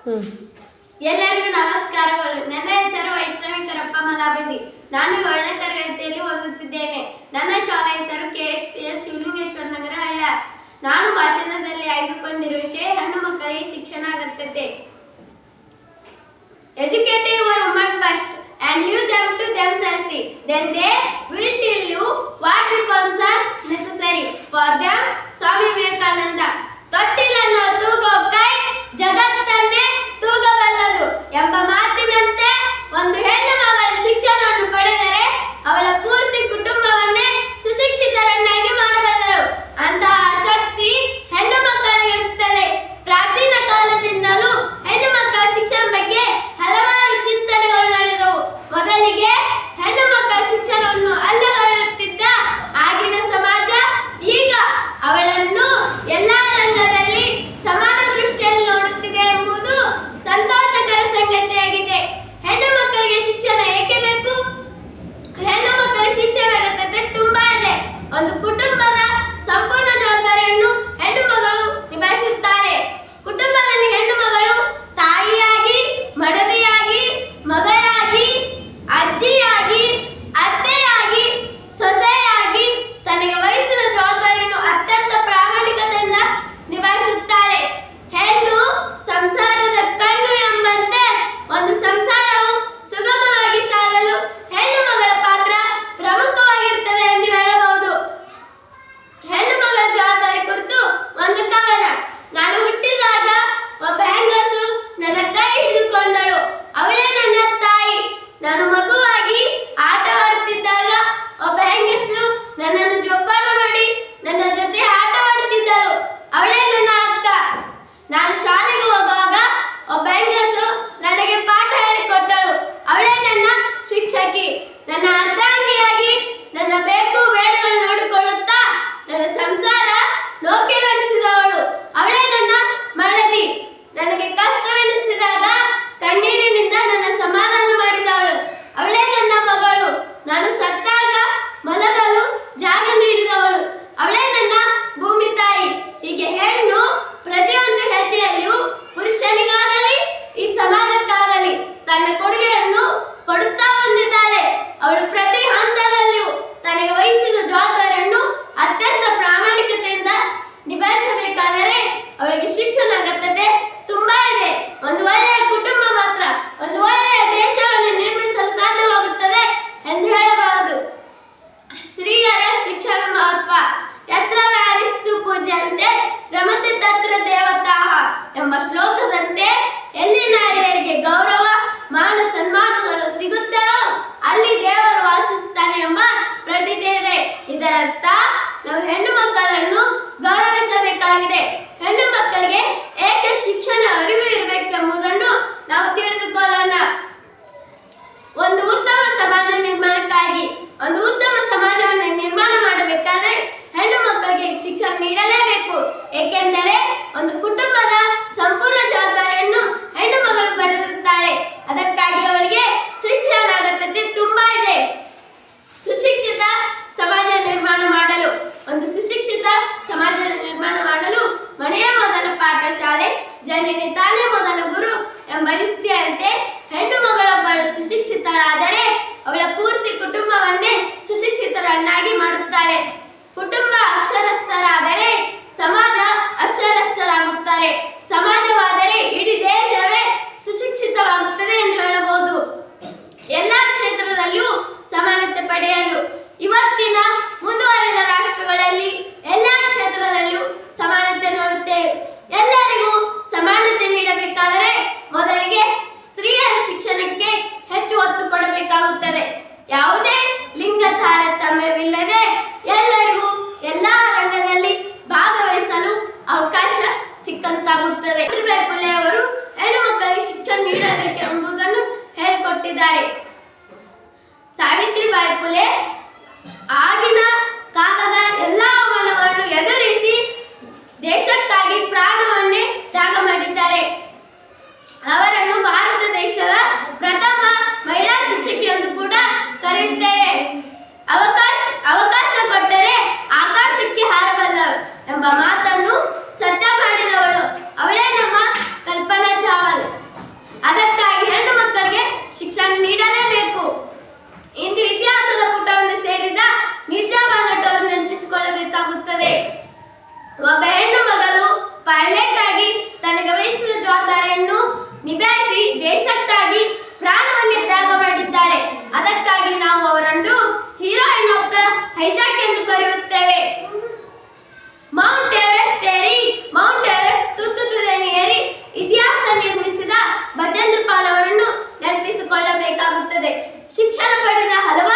ಎಲ್ಲರಿಗೂ ನಮಸ್ಕಾರಗಳು. ನನ್ನ ಹೆಸರು ವೈಷ್ಣವಿ ಕರಪ್ಪ ಮಲಾಬದಿ. ನಾನು 7ನೇ ತರಗತಿಯಲ್ಲಿ ಓದುತ್ತಿದ್ದೇನೆ. ನನ್ನ ಶಾಲಾ ಹೆಸರು KHPS ಶಿವಲಿಂಗೇಶ್ವರ ನಗರ ಹಳ್ಳ. ನಾನು ಭಾಷಣದಲ್ಲಿ ಆಯ್ದುಕೊಂಡಿರುವ ವಿಷಯ ಹೆಣ್ಣು ಮಕ್ಕಳಿಗೆ ಶಿಕ್ಷಣ ಅಗತ್ಯತೆ. Educate your women first and leave them to themselves. Then they will tell you what reforms are necessary for them. Swami Vivekananda. ತೊಟ್ಟಿಲನ್ನು ತೂಗೋ ಕೈ ಜಗತ್ತನ್ನೇ ತೂಗಬಲ್ಲದು ಎಂಬ ಮಾತಿನಂತೆ ಒಂದು ಹೆಣ್ಣು ಮಗಳು ಶಿಕ್ಷಣವನ್ನು ಪಡೆದರೆ ಅವಳ ಪೂರ್ತಿ ಕುಟುಂಬವನ್ನೇ ಸುಶಿಕ್ಷಿತರನ್ನಾಗಿ ಮಾಡಬಲ್ಲರು. ಅಂತಹ ಶಕ್ತಿ ಹೆಣ್ಣು ಮಕ್ಕಳಿಗಿರುತ್ತದೆ. ಪ್ರಾಚೀನ ಕಾಲದಿಂದಲೂ ಹೆಣ್ಣು ಮಕ್ಕಳ ಶಿಕ್ಷಣ ಬಗ್ಗೆ ಹಲವಾರು ಚಿಂತನೆಗಳು ನಡೆದವು. ಮೊದಲಿಗೆ ಹೆಣ್ಣು ಮಕ್ಕಳ ಶಿಕ್ಷಣವನ್ನು ಅಲ್ಲಗಳೆಯುತ್ತಿದ್ದ ಆಗಿನ ಸಮಾಜ ಈಗ ಅವಳನ್ನು ಎಲ್ಲಾ ರಂಗದಲ್ಲಿ ಸಮಾನ ದೃಷ್ಟಿಯಲ್ಲಿ ನೋಡುತ್ತಿದೆ ಎಂಬುದು ಸಂತೋಷಕರ ಸಂಗತಿಯಾಗಿದೆ. ಹೆಣ್ಣು ಮಕ್ಕಳಿಗೆ ಶಿಕ್ಷಣ ಏಕೆ ಬೇಕು? ಹೆಣ್ಣು ಮಕ್ಕಳ ಶಿಕ್ಷಣ ಅಗತ್ಯತೆ ತುಂಬಾ ಇದೆ. ಒಂದು ಕುಟುಂಬದ ಸಂಪೂರ್ಣ ಜವಾಬ್ದಾರಿಯನ್ನು ಹೆಣ್ಣು ಮಗಳು ನಿಭಾಯಿಸುತ್ತಾಳೆ. ಕುಟುಂಬದಲ್ಲಿ ಹೆಣ್ಣು ಮಗಳು ತಾಯಿಯಾಗಿ, ಮಡದಿಯಾಗಿ, ಮಗಳಾಗಿ, ಅಜ್ಜಿಯಾಗಿ, ಅತ್ತೆಯಾಗಿ, ಸೊಸೆಯಾಗಿ ತನಗೆ ವಹಿಸಿದ ಜವಾಬ್ದಾರಿಯನ್ನು ಅತ್ಯಂತ ಪ್ರಾಮಾಣಿಕತೆಯಿಂದ ನಿಭಾಯಿಸುತ್ತಾಳೆ. ಹೆಣ್ಣು ಸಂಸಾರದ ಕಣ್ಣು ಎಂಬಂತೆ ಒಂದು ಸಂಸಾರವು ಸುಗಮವಾಗಿ ಸಾಗಲು ಹೆಣ್ಣು ಮಗಳ ಪಾತ್ರ ಪ್ರಮುಖವಾಗಿರುತ್ತದೆ ಎಂದು ಹೇಳಬಹುದು. ಹೆಣ್ಣು ಮಗಳ ಜವಾಬ್ದಾರಿ ಕುರಿತು ಒಂದು ಕವನ. ನಾನು ಹುಟ್ಟಿದಾಗ ಒಬ್ಬ ಹೆಂಗಸು ನನ್ನ ಕೈ ಹಿಡಿದುಕೊಂಡಳು. ಅವಳೇ ನನ್ನ ತಾಯಿ. ನಾನು ಮಗುವಾಗಿ ಆಟವಾಡುತ್ತಿದ್ದಾಗ ಒಬ್ಬ ಹೆಂಗಸು ನನ್ನನ್ನು ಜೋಪಾನ ಮಾಡಿ ನನ್ನ ಜೊತೆ ಆಟವಾಡುತ್ತಿದ್ದಳು. ಅವಳೇ ನನ್ನ ಅಕ್ಕ. ನಾನು ಶಾಲೆಗೆ ಹೋಗುವಾಗ ಒಬ್ಬ ಹೆಂಗಸು ನನಗೆ ಪಾಠ ಹೇಳಿಕೊಟ್ಟಳು. ಅವಳೇ ನನ್ನ ಶಿಕ್ಷಕಿ. ನನ್ನ ಅರ್ಧಾಂಗಿಯಾಗಿ ನನ್ನ ಬೇಕು ಬೇಡಗಳು ನೋಡಿಕೊಳ್ಳುತ್ತಾ ನನ್ನ ಸಂಸಾರ ನೌಕೆ ನಡೆಸಿದವಳು. ಅವಳೇ ನನ್ನ ಮಡದಿ. ನನಗೆ ಕಷ್ಟವೆನಿಸಿದಾಗ ಕಣ್ಣೀರಿನಿಂದ ನನ್ನ ಸಮಾಧಾನ ಮಾಡಿದವಳು. ಅವಳೇ ನನ್ನ ಮಗಳು. ನಾನು ಸತ್ತಾಗ ಮಲಗಲು ಜಾಗ ನೀಡಿದವಳು. ಅವಳೇ ನನ್ನ ಭೂಮಿ ತಾಯಿ. ಹೀಗೆ ಹೆಣ್ಣು ಪ್ರತಿಯೊಂದು ಹೆಜ್ಜೆಯಲ್ಲಿಯೂ ಪುರುಷನಿಗಾಗಲಿ ಈ ಸಮಾಜಕ್ಕಾಗಲಿ ತನ್ನ ಕೊಡುಗೆಯನ್ನು ಕೊಡುತ್ತಾ ಬಂದಿದ್ದಾಳೆ. ಅವಳು ಪ್ರತಿ ಹಂತದಲ್ಲಿಯೂ ತನಗೆ ವಹಿಸಿದ ಜವಾಬ್ದಾರಿಯನ್ನು ಅತ್ಯಂತ ಪ್ರಾಮಾಣಿಕತೆಯಿಂದ ನಿಭಾಯಿಸಬೇಕಾದರೆ ಅವಳಿಗೆ ಶಿಕ್ಷಣ ಅಗತ್ಯತೆ ತುಂಬಾ ಇದೆ. ಒಂದು ಒಳ್ಳೆಯ ಕುಟುಂಬ ಮಾತ್ರ ಒಂದು ಒಳ್ಳೆಯ ದೇಶವನ್ನು ನಿರ್ಮಿಸಲು ಸಾಧ್ಯವಾಗುತ್ತದೆ ಎಂದು ಹೇಳಬಹುದು. ಸ್ತ್ರೀಯರ ಶಿಕ್ಷಣ ಮಹತ್ವ. ಯತ್ರ ನಾರಿಸ್ತು ಪೂಜ್ಯಂತೆ ರಮತೆ ತತ್ರ ದೇವತಾಃ ಎಂಬ ಶ್ಲೋಕದಂತೆ ಎಲ್ಲಿ ನಾರಿಯರಿಗೆ ಗೌರವ ಮಾನ ಸನ್ಮಾನಗಳು ಸಿಗುತ್ತೋ ಅಲ್ಲಿ ದೇವರು ವಾಸಿಸುತ್ತಾನೆ ಎಂಬ ಪ್ರತೀತಿ ಇದೆ. ಇದರರ್ಥ ನಾವು ಹೆಣ್ಣು ಮಕ್ಕಳನ್ನು ಗೌರವಿಸಬೇಕಾಗಿದೆ. ಹೆಣ್ಣು ಮಕ್ಕಳಿಗೆ ಏಕೆ ಶಿಕ್ಷಣ ಅರಿವು ಇರಬೇಕೆಂಬುದನ್ನು ನಾವು ತಿಳಿದುಕೊಳ್ಳೋಣ. ಒಂದು ಉತ್ತಮ ಸಮಾಜ ನಿರ್ಮಾಣಕ್ಕಾಗಿ ಒಂದು ಉತ್ತಮ ಸಮಾಜವನ್ನು ನಿರ್ಮಾಣ ಮಾಡಬೇಕಾದರೆ ಹೆಣ್ಣು ಮಕ್ಕಳಿಗೆ ಶಿಕ್ಷಣ ನೀಡಲೇಬೇಕು. ಏಕೆಂದರೆ ಒಂದು ಕುಟುಂಬದ ಸಂಪೂರ್ಣ ಜವಾಬ್ದಾರಿಯನ್ನು ಹೆಣ್ಣು ಮಗಳು ಪಡೆದಿರುತ್ತಾಳೆ. ಅದಕ್ಕಾಗಿ ಅವಳಿಗೆ ಶಿಕ್ಷಣ ಅಗತ್ಯತೆ ತುಂಬಾ ಇದೆ. ಸುಶಿಕ್ಷಿತ ಸಮಾಜ ನಿರ್ಮಾಣ ಮಾಡಲು ಒಂದು ಸುಶಿಕ್ಷಿತ ಸಮಾಜ ನಿರ್ಮಾಣ ಮಾಡಲು ಮನೆಯ ಮೊದಲ ಪಾಠಶಾಲೆ, ಜನನಿ ತಾನೇ ಮೊದಲ ಗುರು ಎಂಬ ಯುಕ್ತಿಯಂತೆ ಹೆಣ್ಣು ಮಗಳೊಬ್ಬಳು ಸುಶಿಕ್ಷಿತಳಾದರೆ ಅವಳ ಪೂರ್ತಿ ಕುಟುಂಬವನ್ನೇ ಸುಶಿಕ್ಷಿತರನ್ನಾಗಿ ಮಾಡುತ್ತಾಳೆ. ಕುಟುಂಬ ಅಕ್ಷರಸ್ಥರಾದರೆ ಸಮಾಜ ಅಕ್ಷರಸ್ಥರಾಗುತ್ತಾರೆ. ಸಮಾಜವಾದರೆ ಇಡೀ ದೇಶವೇ ಸುಶಿಕ್ಷಿತವಾಗುತ್ತದೆ ಎಂದು ಹೇಳಬಹುದು. ಎಲ್ಲಾ ಕ್ಷೇತ್ರದಲ್ಲಿಯೂ ಸಮಾನತೆ ಪಡೆಯಲು ಇವತ್ತಿನ ಮುಂದುವರೆದ ರಾಷ್ಟ್ರಗಳಲ್ಲಿ ಎಲ್ಲಾ ಕ್ಷೇತ್ರದಲ್ಲಿಯೂ ಸಮಾನತೆ ನೋಡುತ್ತೇವೆ. ಎಲ್ಲರಿಗೂ ಸಮಾನತೆ ನೀಡಬೇಕಾದರೆ ಮೊದಲಿಗೆ ಸ್ತ್ರೀಯರ ಶಿಕ್ಷಣಕ್ಕೆ ಹೆಚ್ಚು ಒತ್ತು ಕೊಡಬೇಕಾಗುತ್ತದೆ. ಯಾವುದೇ ಲಿಂಗ ತಾರತಮ್ಯವಿಲ್ಲದೆ ಎಲ್ಲರಿಗೂ ಎಲ್ಲಾ ರಂಗದಲ್ಲಿ ಭಾಗವಹಿಸಲು ಅವಕಾಶ ಸಿಕ್ಕಂತಾಗುತ್ತದೆ. ಸಾವಿತ್ರಿಬಾಯಿ ಫುಲೆ ಅವರು ಜವಾಬ್ದಾರಿಯನ್ನು ನಿಭಾಯಿಸಿ ದೇಶಕ್ಕಾಗಿ ಪ್ರಾಣವನ್ನೇ ತ್ಯಾಗ ಮಾಡಿದ್ದಾಳೆ. ಅದಕ್ಕಾಗಿ ನಾವು ಅವರನ್ನು ಹೀರೋಯಿನ್ ಆಫ್ ದ ಹೈಜಾಕ್ ಎಂದು ಕರೆಯುತ್ತೇವೆ. ಮೌಂಟ್ ಎವರೆಸ್ಟ್ ಏರಿ, ಮೌಂಟ್ ಎವರೆಸ್ಟ್ ತುತ್ತುತುದಿಯನ್ನು ಏರಿ ಇತಿಹಾಸ ನಿರ್ಮಿಸಿದ ಬಚೇಂದ್ರ ಪಾಲ್ ಅವರನ್ನು ನೆನಪಿಸಿಕೊಳ್ಳಬೇಕಾಗುತ್ತದೆ. ಶಿಕ್ಷಣ ಪಡೆದ ಹಲವಾರು